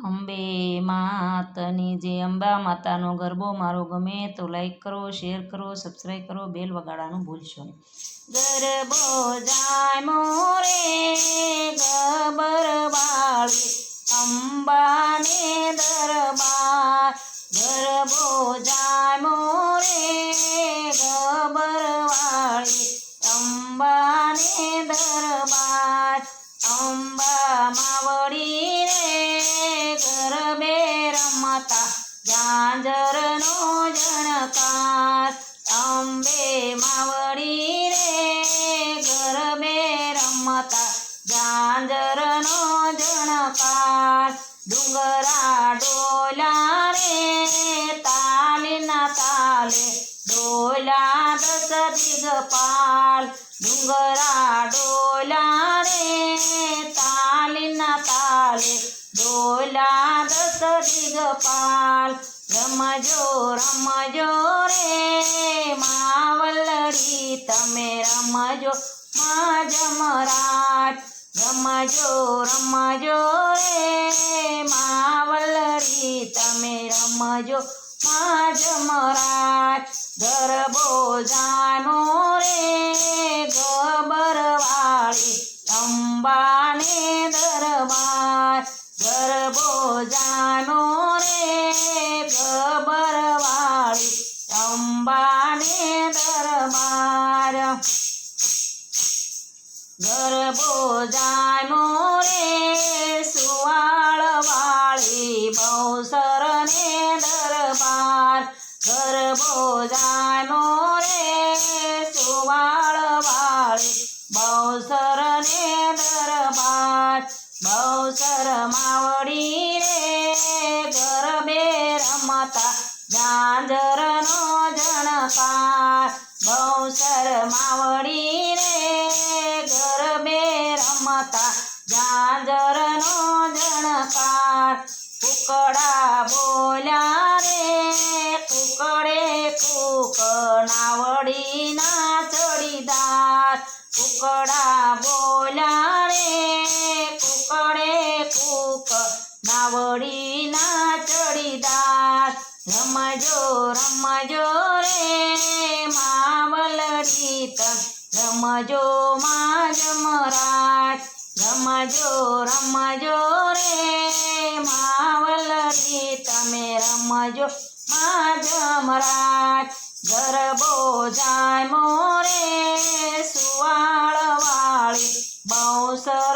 અંબે માતની જે અંબા માતાનો ગરબો મારો ગમે તો લાઈક કરો, શેર કરો, સબસ્ક્રાઈબ કરો, બેલ વગાડવાનું ભૂલશો નહીં. ગરબો જાય મોરે ગબર વાળી અંબાને દરબાર. ગરબો જાય મોરે ગબર વાળી અંબાને દરબાર. અંબા માવડી રે ગરબે રમતા ઝાંઝરનો જણકાર. અંબે માવડી રે ગરબે રમતા ઝાંઝરનો જણકાર. ડુંગરા ડોલા રે તાલીના તાલે ડોલા દસ દિગપાલ. ડુંગરા ડોલા રે તાલીના તાલે ડોલા દસ દિગપાલ. રમજો રમજો રે માવલડી તમે રમજો મા જમરાજ. રમજો રમજો રે માવલડી તમે રમજો મા જમરાજ. ગરબો જાનો રે ગબર વાળી અંબાને દરબાર. ગરબો જાનો રે ગબર વાળી અંબાને દરબાર. ગરબો જાનો રે સુવાળ વાળી બહુસરને દરબાર. ગરબો જાનો રે સુવાળ વાળી બહુસરને દરબાર. બહુસર માવડી રે ગરબે રમતા ઝાંઝરનો જણકાર. બહુસર માવડી રે ગરબે રમતા ઝાંઝરનો જણકાર. કુકડા બોલ્યા રે કુકડે કૂક નાવડીના ચડીદાર. કુકડા બોલ્યા રે કુકડે કૂક નાવડીના ચડીદાર. રમજો રમજો રે માવલડી તમે રમજો મા જમરાજ. રમજો રમજો રે માવલડી તમે રમજો મા જમરાજ. ગરબો જાય મોરે સુવાળ વાળી બહુસર